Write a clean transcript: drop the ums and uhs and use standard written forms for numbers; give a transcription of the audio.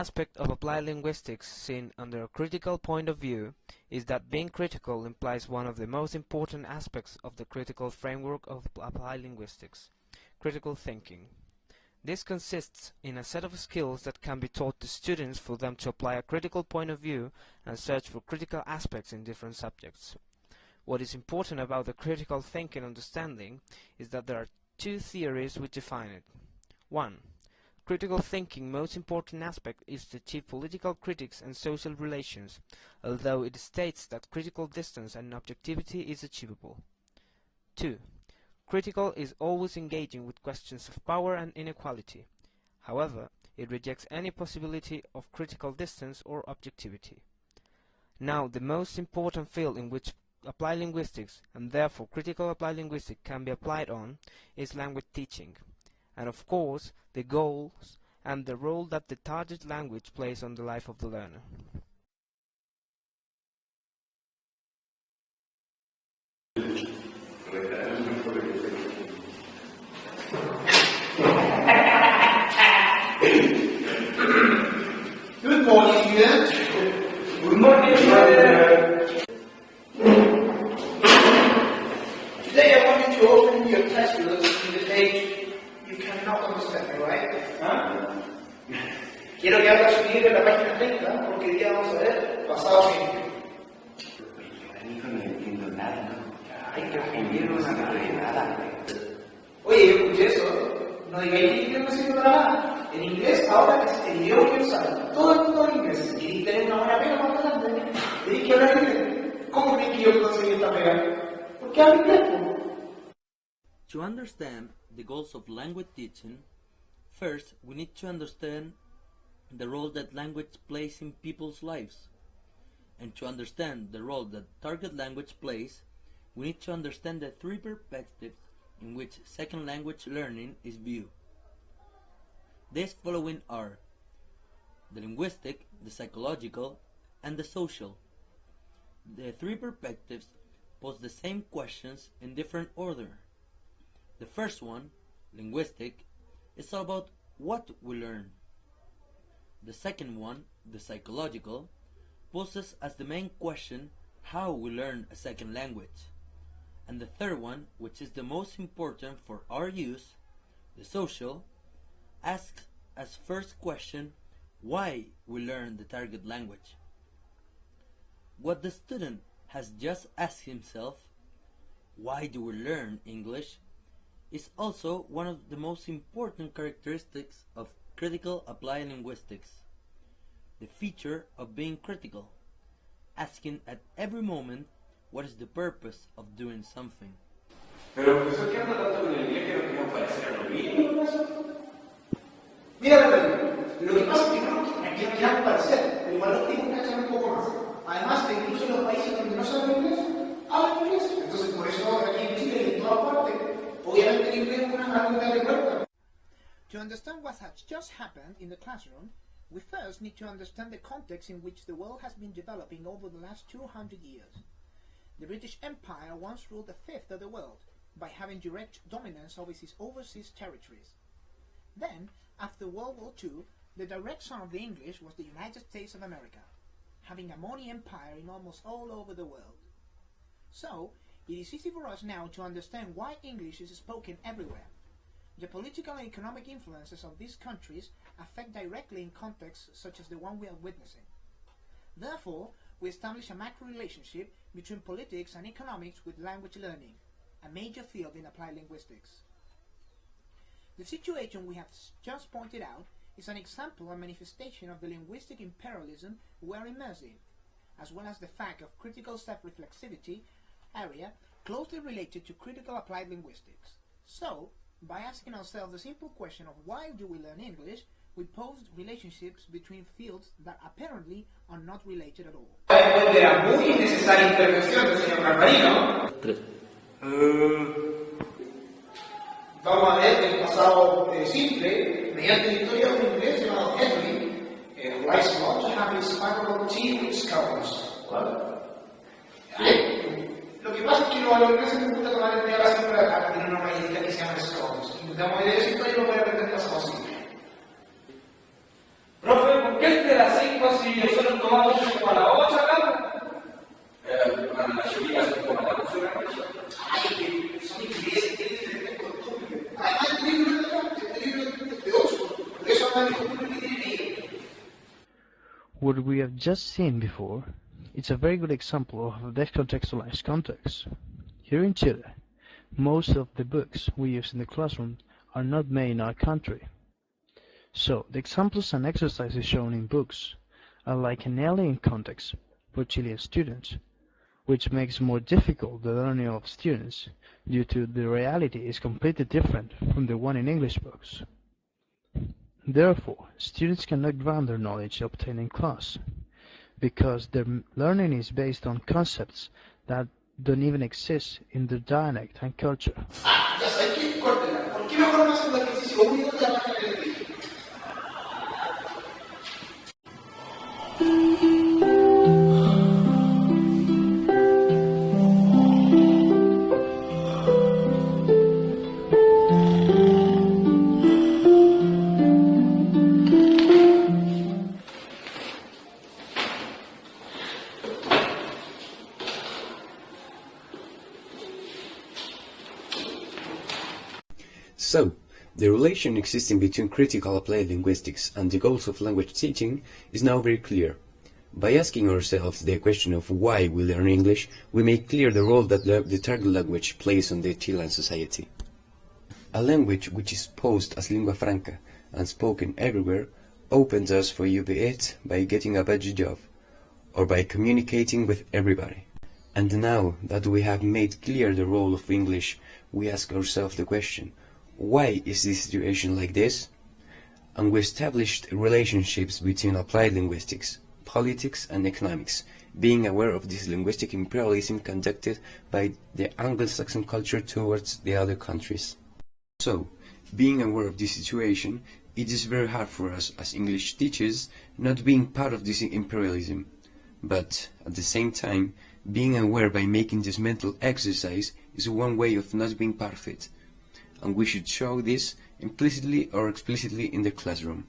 aspect of applied linguistics seen under a critical point of view is that being critical implies one of the most important aspects of the critical framework of applied linguistics, critical thinking. This consists in a set of skills that can be taught to students for them to apply a critical point of view and search for critical aspects in different subjects. What is important about the critical thinking understanding is that there are two theories which define it. 1. Critical thinking most important aspect is to achieve political critics and social relations, although it states that critical distance and objectivity is achievable. 2. Critical is always engaging with questions of power and inequality. However, it rejects any possibility of critical distance or objectivity. Now, the most important field in which applied linguistics, and therefore critical applied linguistics, can be applied on is language teaching, and of course, the goals and the role that the target language plays on the life of the learner. Good morning, students. Good morning, students. Today I want you to open your textbooks in the page you cannot understand, right? Quiero que abra su libro en la página 30, porque hoy día vamos a ver pasado simple. Hijo, no entiendo nada, ¿no? Ay, que aprendieron No una sirve de nada. Oye, yo escuché eso. No digáis que inglés no sirve para nada. El inglés ahora es el idioma universal. Todo el mundo habla inglés. Si queréis tener una buena pega más adelante, tenéis que hablar inglés. ¿Cómo creéis que yo conseguí esta pega? Porque hablo inglés. To understand the goals of language teaching, first we need to understand the role that language plays in people's lives. And to understand the role that target language plays, we need to understand the three perspectives in which second language learning is viewed. These following are the linguistic, the psychological, and the social. The three perspectives pose the same questions in different order. The first one, linguistic, is all about what we learn. The second one, the psychological, poses as the main question how we learn a second language. And the third one, which is the most important for our use, the social, asks as first question why we learn the target language. What the student has just asked himself, why do we learn English, is also one of the most important characteristics of critical applied linguistics. The feature of being critical, asking at every moment what is the purpose of doing something. Pero profesor, ¿qué anda tanto con el inglés que no queremos parecer a lo mismo? Mira, lo que pasa es que no nos queramos parecer, pero igual los tenemos que echar un poco más. Además, incluso en los países donde no saben inglés, hablan inglés. Entonces, por eso aquí en Chile y en todas partes, obviamente el inglés es una herramienta de puerta. To understand what has just happened in the classroom, we first need to understand the context in which the world has been developing over the last 200 years. The British Empire once ruled a fifth of the world by having direct dominance over its overseas territories. Then, after World War II, the direct son of the English was the United States of America, having a money empire in almost all over the world. So, it is easy for us now to understand why English is spoken everywhere. The political and economic influences of these countries affect directly in contexts such as the one we are witnessing. Therefore, we establish a macro relationship between politics and economics with language learning, a major field in applied linguistics. The situation we have just pointed out is an example and manifestation of the linguistic imperialism we are immersing, as well as the fact of critical self-reflexivity area closely related to critical applied linguistics. So, by asking ourselves the simple question of why do we learn English, we pose relationships between fields that apparently are not related at all. Después de la muy necesaria intervención del señor Carvalino, vamos a ver el pasado simple mediante la historia de un inglés llamado Henry, who likes not to have his sparkle tea with scones. Lo que pasa es que a los ingleses les gusta tomar el té a la siempre de acá, tiene una galletita que se llama scones. Intentamos leer esa historia y lo voy a aprender pasado simple. Profe, ¿por qué What we have just seen before is a very good example of a decontextualized context. Here in Chile, most of the books we use in the classroom are not made in our country. So, the examples and exercises shown in books are like an alien context for Chilean students, which makes more difficult the learning of students due to the reality is completely different from the one in English books. Therefore, students cannot ground their knowledge obtained in class, because their learning is based on concepts that don't even exist in their dialect and culture. Ya sabes que, córtela. ¿Por qué mejor no hacer un ejercicio único de la página del vídeo? So, the relation existing between critical applied linguistics and the goals of language teaching is now very clear. By asking ourselves the question of why we learn English, we make clear the role that the target language plays on the Chilean society. A language which is posed as lingua franca and spoken everywhere opens us for you be it by getting a better job or by communicating with everybody. And now that we have made clear the role of English, we ask ourselves the question, why is this situation like this? And we established relationships between applied linguistics, politics and economics, being aware of this linguistic imperialism conducted by the Anglo-Saxon culture towards the other countries. So, being aware of this situation, it is very hard for us as English teachers not being part of this imperialism, but at the same time, being aware by making this mental exercise is one way of not being part of it, and we should show this implicitly or explicitly in the classroom.